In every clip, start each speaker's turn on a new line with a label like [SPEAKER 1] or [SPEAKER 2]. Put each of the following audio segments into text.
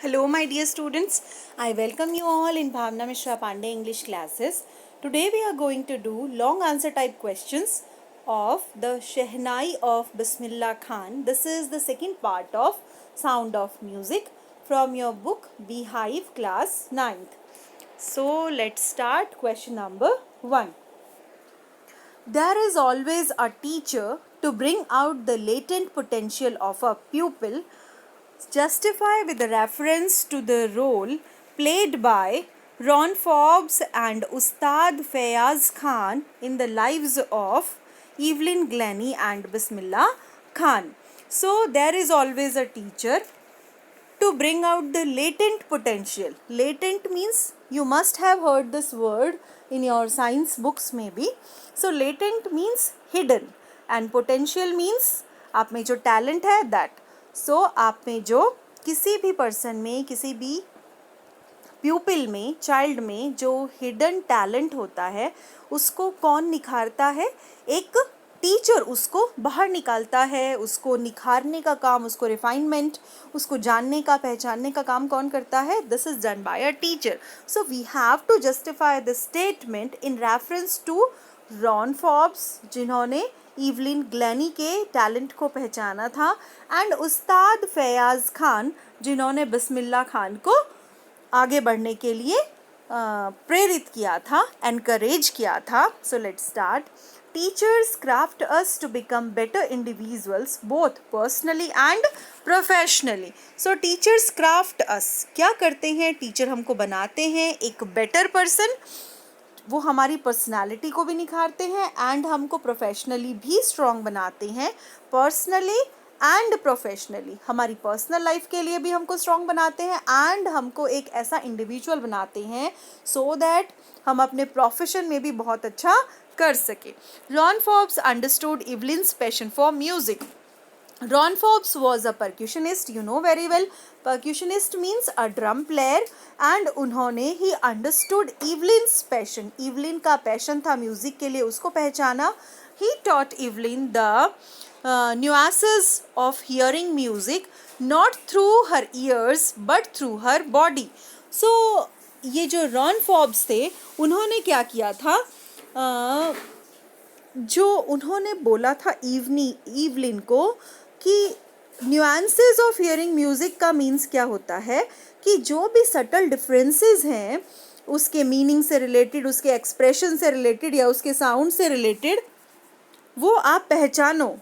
[SPEAKER 1] Hello, my dear students. I welcome you all in Bhavna Mishra Pandey English classes. Today we are going to do long answer type questions of the Shehnai of Bismillah Khan. This is the second part of Sound of Music from your book Beehive class 9th. So let's start question number 1. There is always a teacher to bring out the latent potential of a pupil. Justify with a reference to the role played by Ron Forbes and Ustad Fayaz Khan in the lives of Evelyn Glennie and Bismillah Khan. So there is always a teacher to bring out the latent potential. Latent means you must have heard this word in your science books maybe. So latent means hidden and potential means आप में जो talent है that. So आप में जो किसी भी person में किसी भी pupil में child में जो hidden talent होता है उसको कौन निखारता है? एक टीचर उसको बाहर निकालता है, उसको निखारने का काम, उसको रिफाइनमेंट, उसको जानने का पहचानने का काम कौन करता है? This is done by a teacher. So we have to justify this statement in reference to Ron Forbes जिन्होंने इवलिन ग्लेनी के टैलेंट को पहचाना था एंड उस्ताद फैयाज खान जिन्होंने बिस्मिल्लाह खान को आगे बढ़ने के लिए प्रेरित किया था, एनकरेज किया था. So let's start. Teachers craft us to become better individuals both personally and professionally. So teachers craft us. क्या करते हैं? टीचर हमको बनाते हैं एक better person. वो हमारी पर्सनालिटी को भी निखारते हैं एंड हमको प्रोफेशनली भी स्ट्रॉन्ग बनाते हैं. पर्सनली एंड प्रोफेशनली हमारी पर्सनल लाइफ के लिए भी हमको स्ट्रॉन्ग बनाते हैं एंड हमको एक ऐसा इंडिविजुअल बनाते हैं सो दैट हम अपने प्रोफेशन में भी बहुत अच्छा कर सके. Ron Forbes understood Evelyn's passion for music. Ron Forbes was a percussionist, you know very well. Percussionist means a drum player and उन्होंने ही understood Evelyn's passion. Evelyn का passion था म्यूजिक के लिए, उसको पहचाना. He taught Evelyn the nuances of hearing music not through her ears but through her body. So ये जो Ron Forbes थे उन्होंने क्या किया था? जो उन्होंने बोला था इवलिन को कि न्यूएंसेस ऑफ हियरिंग म्यूजिक का मीन्स क्या होता है कि जो भी सटल डिफरेंसेस हैं उसके मीनिंग से रिलेटेड, उसके एक्सप्रेशन से रिलेटेड या उसके साउंड से रिलेटेड वो आप पहचानो.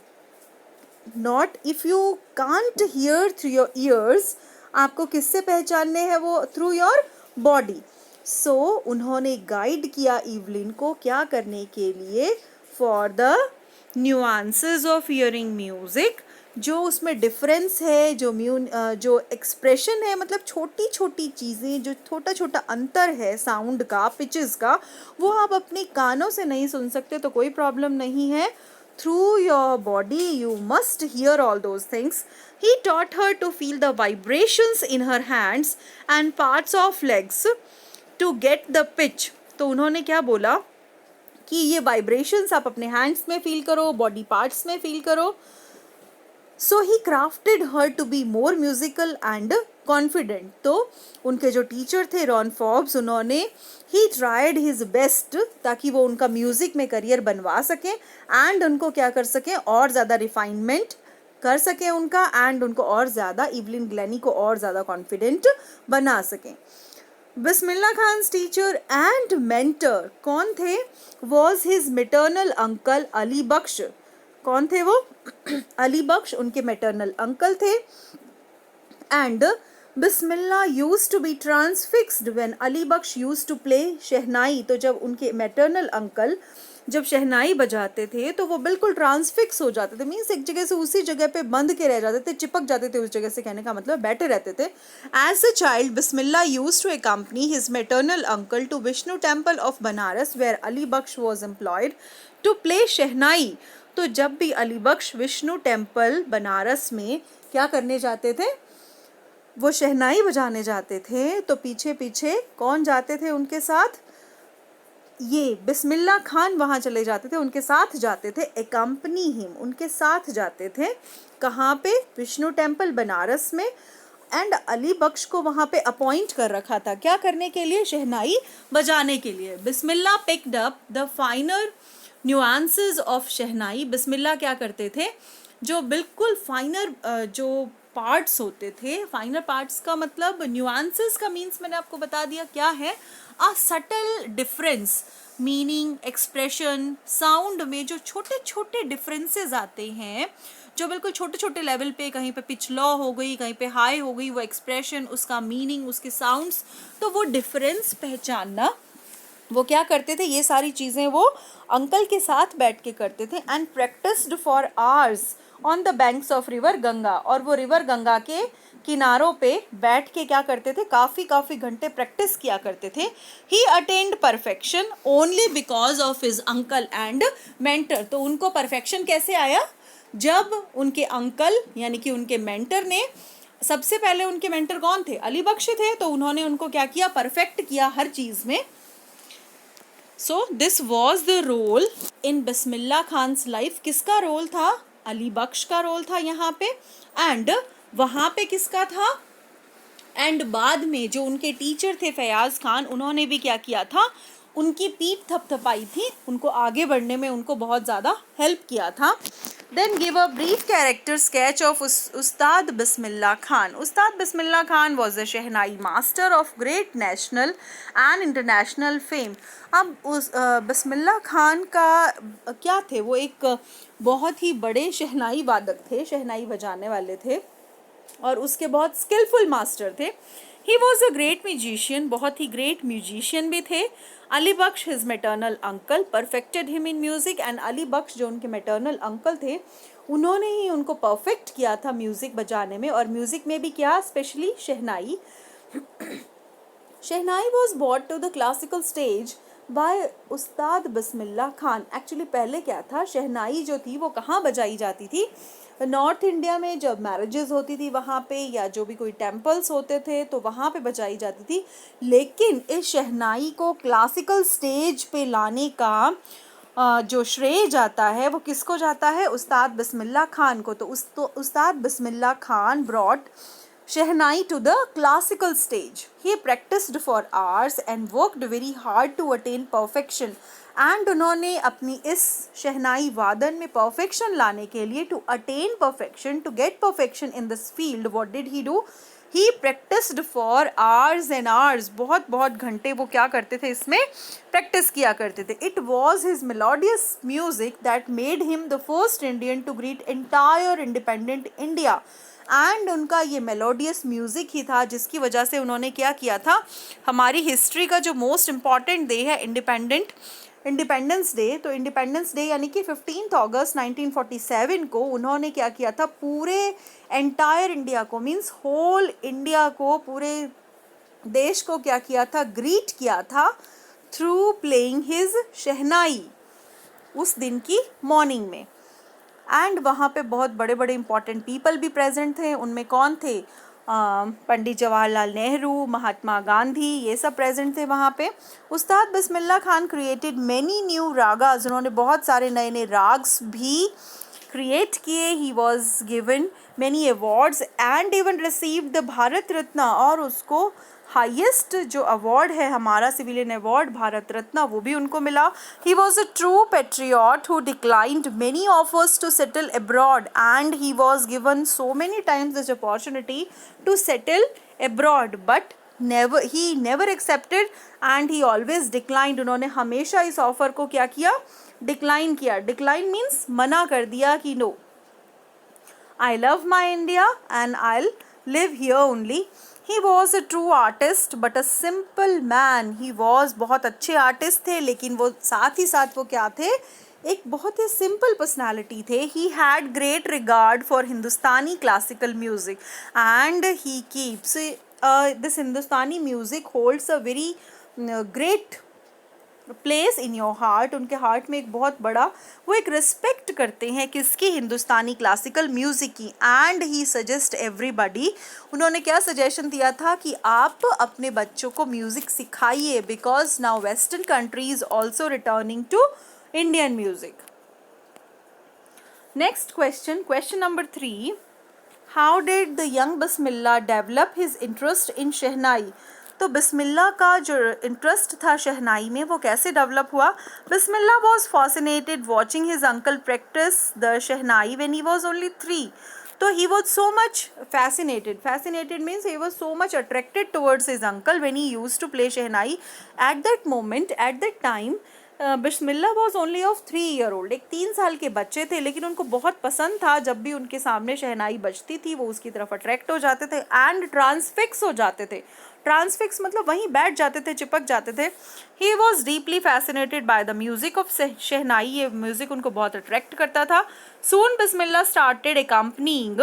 [SPEAKER 1] Not if you can't hear through your ears, आपको किससे पहचानने हैं? वो थ्रू योर बॉडी. सो उन्होंने गाइड किया इवलिन को क्या करने के लिए? For the nuances of hearing music. जो उसमें डिफरेंस है, जो एक्सप्रेशन है, मतलब छोटी छोटी चीज़ें, जो छोटा छोटा अंतर है साउंड का, पिचेस का, वो आप अपने कानों से नहीं सुन सकते तो कोई प्रॉब्लम नहीं है. Through your body you must hear all those things. He taught her to feel the vibrations in her hands and parts of legs to get the pitch. तो उन्होंने क्या बोला कि ये वाइब्रेशंस आप अपने हैंड्स में फील करो, बॉडी पार्ट्स में फील करो. So he crafted her to be more musical and confident. तो उनके जो टीचर थे रॉन फॉर्ब्स, उन्होंने ही ट्राइड हिज बेस्ट ताकि वो उनका म्यूजिक में करियर बनवा सकें एंड उनको क्या कर सकें, और ज़्यादा रिफाइनमेंट कर सकें उनका एंड उनको और ज़्यादा इवलिन ग्लेनी को और ज़्यादा कॉन्फिडेंट बना सकें. Bismillah Khan's teacher and mentor कौन थे? Was his maternal uncle Ali Bakhsh. कौन थे वो? अली बख्श उनके मेटर्नल अंकल थे. And Bismillah used to be transfixed when Ali Bakhsh used to play shehnai. तो जब उनके मेटर्नल अंकल जब शहनाई बजाते थे तो वो बिल्कुल ट्रांसफिक्स हो जाते थे, मीन्स एक जगह से उसी जगह पे बंद के रह जाते थे, चिपक जाते थे उस जगह से, कहने का मतलब बैठे रहते थे. As a child Bismillah used to accompany his maternal uncle to Vishnu temple of Banaras where Ali Bakhsh was employed to play shehnai. तो जब भी अली बख्श विष्णु टेम्पल बनारस में क्या करने जाते थे? वो शहनाई बजाने जाते थे. तो पीछे पीछे कौन जाते थे उनके साथ? ये बिस्मिल्लाह खान वहाँ चले जाते थे, उनके साथ जाते थे. accompany him, उनके साथ जाते थे. कहाँ पे? विष्णु टेम्पल बनारस में. एंड अली बख्श को वहाँ पे अपॉइंट कर रखा था, क्या करने के लिए? शहनाई बजाने के लिए। Bismillah picked up the finer nuances of shehnai. Bismillah क्या करते थे? जो बिल्कुल फाइनर जो पार्ट्स होते थे, फाइनर पार्ट्स का मतलब न्यूआंसेस का मीन्स मैंने आपको बता दिया क्या है, a subtle difference, meaning, expression, sound में जो छोटे छोटे डिफरेंसेस आते हैं, जो बिल्कुल छोटे छोटे लेवल पे, कहीं पे पिच लो हो गई, कहीं पे हाई हो गई, वो एक्सप्रेशन, उसका मीनिंग, उसके साउंड्स, तो वो डिफरेंस पहचानना वो क्या करते थे, ये सारी चीज़ें वो अंकल के साथ बैठ के करते थे। And practised for hours on the banks of river Ganga, और वो रिवर गंगा के किनारों पे बैठ के क्या करते थे, काफ़ी घंटे प्रैक्टिस किया करते थे। He attend perfection only because of his uncle and mentor. तो उनको परफेक्शन कैसे आया? जब उनके अंकल यानी कि उनके मेंटर ने, सबसे पहले उनके मेंटर कौन थे? अली बख्श थे, तो उन्होंने उनको क्या किया? परफेक्ट किया हर चीज़ में। So this was the role in Bismillah Khan's life. किसका रोल था? अली बख्श का रोल था यहाँ पे। एंड वहाँ पे किसका था? एंड बाद में जो उनके टीचर थे फयाज खान, उन्होंने भी क्या किया था? उनकी पीठ थपथपाई थी, उनको आगे बढ़ने में उनको बहुत ज़्यादा हेल्प किया था। Then give a brief character sketch of Ustad Bismillah Khan. Ustad Bismillah Khan was a shehnai master of great national and international fame. अब उस बिस्मिल्लाह खान का क्या थे? वो एक बहुत ही बड़े शहनाई वादक थे, शहनाई बजाने वाले थे, और उसके बहुत स्किलफुल मास्टर थे। He was a great musician, बहुत ही ग्रेट म्यूजिशियन भी थे। Ali Bakhsh his maternal uncle perfected him in music. And Ali Bakhsh जो उनके मेटर्नल अंकल थे, उन्होंने ही उनको परफेक्ट किया था म्यूजिक बजाने में, और म्यूजिक में भी क्या? Specially shehnai. Shehnai was bought to the classical stage by Ustad Bismillah Khan. Actually पहले क्या था, शहनाई जो थी वो कहाँ बजाई जाती थी? नॉर्थ इंडिया में जब मैरिजेस होती थी वहाँ पे, या जो भी कोई टेम्पल्स होते थे तो वहाँ पे बजाई जाती थी। लेकिन इस शहनाई को क्लासिकल स्टेज पे लाने का जो श्रेय जाता है वो किसको जाता है? उस्ताद बिस्मिल्लाह खान को। तो Ustad Bismillah Khan brought Shehnai to the classical stage. He practiced for hours and worked very hard to attain perfection. And उन्होंने अपनी इस शहनाई वादन में perfection लाने के लिए, to attain perfection, to get perfection in this field, what did he do? He practiced for hours and hours. बहुत घंटे वो क्या करते थे? इसमें practice किया करते थे. It was his melodious music that made him the first Indian to greet entire independent India. And उनका ये मेलोडियस म्यूज़िक ही था जिसकी वजह से उन्होंने क्या किया था? हमारी हिस्ट्री का जो मोस्ट इम्पॉर्टेंट डे है इंडिपेंडेंस डे, तो इंडिपेंडेंस डे यानी कि 15 अगस्त 1947 को उन्होंने क्या किया था? पूरे एंटायर इंडिया को, मीन्स होल इंडिया को, पूरे देश को क्या किया था? ग्रीट किया था थ्रू प्लेइंग हिज शहनाई उस दिन की मॉर्निंग में। एंड वहाँ पे बहुत बड़े बड़े इंपॉर्टेंट पीपल भी प्रेजेंट थे। उनमें कौन थे? पंडित जवाहरलाल नेहरू, महात्मा गांधी, ये सब प्रेजेंट थे वहाँ पे। Ustad Bismillah Khan created many new ragas. उन्होंने बहुत सारे नए नए राग्स भी क्रिएट किए। He was given many awards and even received the Bharat Ratna, और उसको हाईएस्ट जो अवार्ड है हमारा सिविलियन अवार्ड भारत रत्न, वो भी उनको मिला। He was a true patriot who declined many offers to settle abroad, and he was given so many times this opportunity to settle abroad, but he never accepted and he always declined. उन्होंने हमेशा इस offer को क्या किया? Decline किया. Decline means मना कर दिया कि no, I love my India and I'll live here only. He was a true artist but a simple man. He was बहुत अच्छे आर्टिस्ट थे, लेकिन वो साथ ही साथ वो क्या थे? एक बहुत ही सिंपल पर्सनालिटी थे. He had great regard for Hindustani classical music and he keeps this Hindustani music holds a very great place in your heart. उनके हार्ट में एक बहुत बड़ा, वो एक रिस्पेक्ट करते हैं किसकी? हिंदुस्तानी क्लासिकल म्यूज़िक की. एंड ही सजेस्ट एवरीबडी, उन्होंने क्या सजेशन दिया था कि आप अपने बच्चों को म्यूज़िक सिखाइए, because now western countries also returning to Indian music. Next question, question number 3. How did the young Bismillah develop his interest in shehnai? तो बिस्मिल्ला का जो इंटरेस्ट था शहनाई में वो कैसे डेवलप हुआ? Bismillah was fascinated watching his uncle practice the shehnai when he was only 3. So he was so much fascinated. Fascinated means he was so much attracted towards his uncle when he used to play shehnai. At that moment, at that time, Bismillah was only of 3-year-old. एक 3 साल के बच्चे थे, लेकिन उनको बहुत पसंद था. जब भी उनके सामने शहनाई बजती थी वो उसकी तरफ अट्रैक्ट हो जाते थे एंड ट्रांसफिक्स हो जाते थे. ट्रांसफिक्स मतलब वहीं बैठ जाते थे, चिपक जाते थे. He was deeply fascinated by the music of shehnai. ये म्यूजिक उनको बहुत अट्रैक्ट करता था. Soon Bismillah started accompanying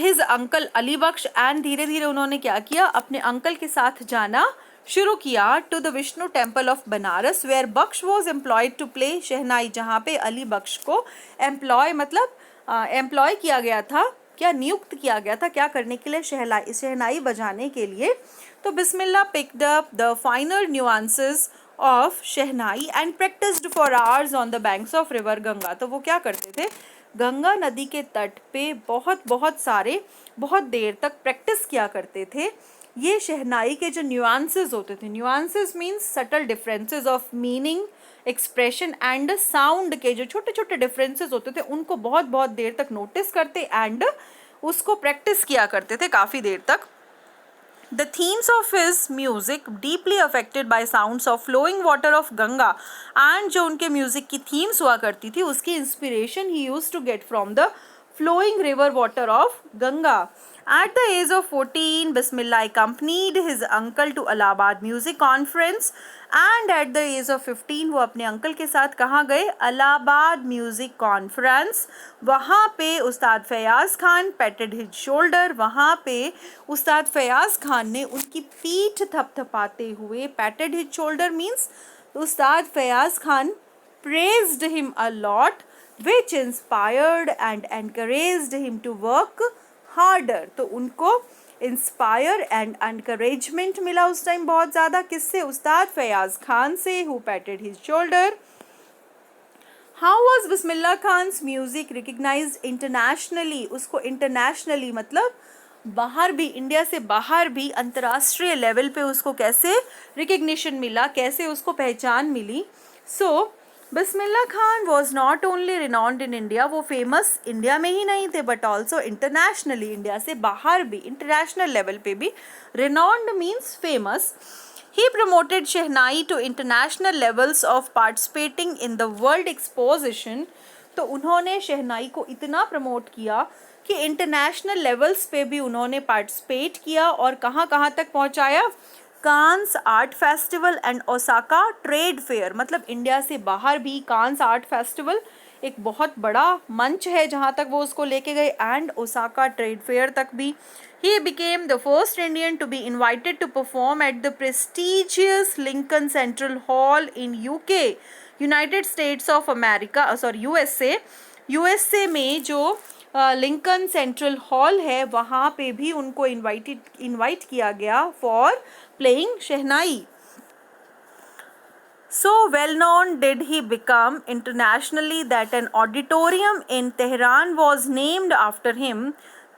[SPEAKER 1] his uncle Ali Bakhsh and धीरे धीरे उन्होंने क्या किया, अपने अंकल के साथ जाना शुरू किया to the Vishnu temple of Banaras where Bakhsh was employed to play shehnai, जहाँ पे अली बख्श को एम्प्लॉय मतलब एम्प्लॉय किया गया था, क्या नियुक्त किया गया था, क्या करने के लिए, शहनाई बजाने के लिए. तो Bismillah picked up the finer nuances of shehnai and practised for hours on the banks of river Ganga. तो वो क्या करते थे, गंगा नदी के तट पे बहुत देर तक प्रैक्टिस किया करते थे. ये शहनाई के जो न्यूआंसेस होते थे, nuances means subtle differences of meaning, expression and sound के जो छोटे छोटे डिफरेंसेस होते थे उनको बहुत देर तक नोटिस करते एंड उसको प्रैक्टिस किया करते थे काफ़ी देर तक. The themes of his music deeply affected by sounds of flowing water of Ganga and जो उनके म्यूजिक की थीम्स हुआ करती थी उसकी inspiration he used to get from the flowing river water of Ganga. At the age of 14, Bismillah accompanied his uncle to Allahabad Music Conference and at the age of 15 वो अपने uncle के साथ कहाँ गए, इलाहाबाद म्यूजिक कॉन्फ्रेंस. वहाँ पे Ustad Fayaz Khan patted his shoulder, वहाँ पे उस्ताद फयाज खान ने उनकी पीठ थपथपाते हुए, पैटेड his shoulder means Ustad Fayaz Khan praised him a lot which inspired and encouraged him to work harder. तो उनको इंस्पायर एंड एनकरेजमेंट मिला उस टाइम बहुत ज़्यादा. किससे? उस्ताद फयाज खान से, who patted his shoulder. How was Bismillah Khan's music recognised internationally? उसको इंटरनेशनली मतलब बाहर भी, इंडिया से बाहर भी अंतर्राष्ट्रीय लेवल पे उसको कैसे रिकग्निशन मिला, कैसे उसको पहचान मिली. So Bismillah Khan was not only renowned in India, वो फेमस इंडिया में ही नहीं थे बट ऑल्सो इंटरनेशनली, इंडिया से बाहर भी इंटरनेशनल लेवल पे भी. Renowned means famous. He promoted shehnai to international levels of participating in the world exposition. तो उन्होंने शहनाई को इतना प्रमोट किया कि इंटरनेशनल लेवल्स पे भी उन्होंने पार्टिसिपेट किया और कहाँ कहाँ तक पहुँचाया, Cannes art festival and Osaka trade fair. मतलब इंडिया से बाहर भी कांस आर्ट फेस्टिवल एक बहुत बड़ा मंच है जहाँ तक वो उसको लेके गए एंड ओसाका ट्रेड फेयर तक भी. He became the first Indian to be invited to perform at the prestigious Lincoln Central Hall in UK, United States of America, USA में जो लिंकन सेंट्रल हॉल है वहाँ पे भी उनको इनवाइट किया गया for playing Shehnai. So well known did he become internationally that an auditorium in Tehran was named after him.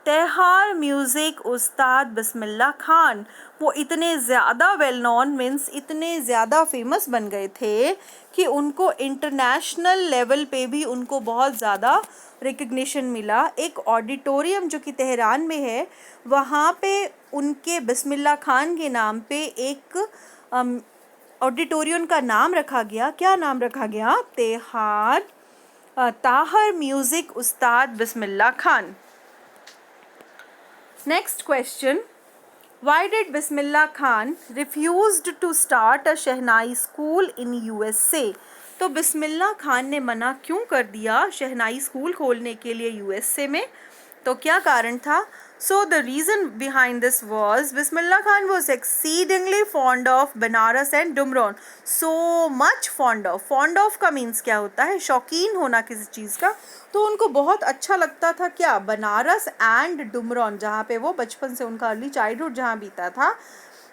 [SPEAKER 1] तेहार म्यूज़िक उस्ताद बिस्मिल्ला खान. वो इतने ज़्यादा वेल नॉन मीन्स इतने ज़्यादा फेमस बन गए थे कि उनको इंटरनेशनल लेवल पे भी उनको बहुत ज़्यादा रिकग्निशन मिला. एक ऑडिटोरियम जो कि तेहरान में है वहाँ पे उनके बिस्मिल्ला खान के नाम पे एक ऑडिटोरियम का नाम रखा गया. क्या नाम रखा गया? Tahir music Ustad Bismillah Khan. Next question. Why did Bismillah Khan refused to start a Shehnai school in USA? तो बिस्मिल्ला खान ने मना क्यों कर दिया शहनाई स्कूल खोलने के लिए यूएसए में? तो क्या कारण था? So the reason behind this was Bismillah Khan was exceedingly fond of Banaras and Dumron. So much fond of का means क्या होता है? शौकीन होना किसी चीज़ का. तो उनको बहुत अच्छा लगता था क्या, बनारस एंड डुमरौन, जहाँ पे वो बचपन से उनका अर्ली चाइल्डहुड जहाँ बीता था।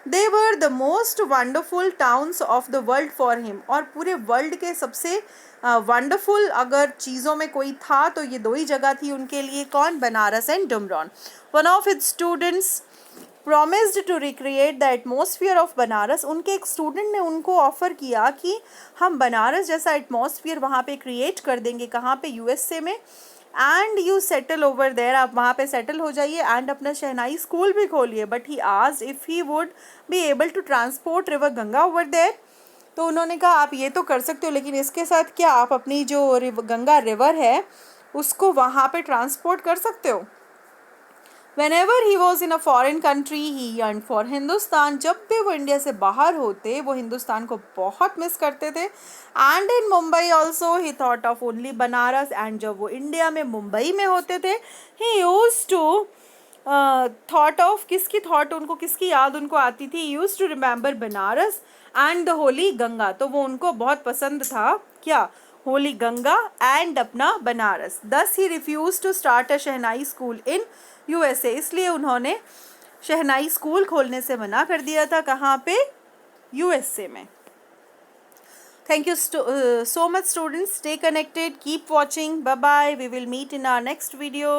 [SPEAKER 1] They were the most wonderful towns of the world for him, और पूरे वर्ल्ड के सबसे वंडरफुल अगर चीज़ों में कोई था तो ये दो ही जगह थी उनके लिए, कौन, Banaras and Dumraon. One of his students promised to recreate the atmosphere of Banaras, उनके एक स्टूडेंट ने उनको ऑफ़र किया कि हम बनारस जैसा एटमॉस्फियर वहाँ पे क्रिएट कर देंगे, कहाँ पे, यूएसए में, and you settle over there, आप वहाँ पे सेटल हो जाइए एंड अपना शहनाई स्कूल भी खोलिए। But he asked if he would be able to transport river Ganga over there, तो उन्होंने कहा आप ये तो कर सकते हो, लेकिन इसके साथ क्या आप अपनी जो गंगा रिवर है उसको वहाँ पे ट्रांसपोर्ट कर सकते हो। Whenever he was in a foreign country, he yearned for Hindustan, जब भी वो इंडिया से बाहर होते वो हिंदुस्तान को बहुत मिस करते थे। And in Mumbai also he thought of only Banaras, and जब वो इंडिया में मुंबई में होते थे he use to thought of, किसकी थॉट, उनको किसकी याद उनको आती थी, use to remember Banaras and the holy Ganga, तो वो उनको बहुत पसंद था क्या, होली गंगा एंड अपना Banaras. Thus he refuse to start a shehnai school in USA, इसलिए उन्होंने शहनाई स्कूल खोलने से मना कर दिया था, कहाँ पे, यूएसए में। Thank you so much students, stay connected, keep watching, bye bye, we will meet in our next video.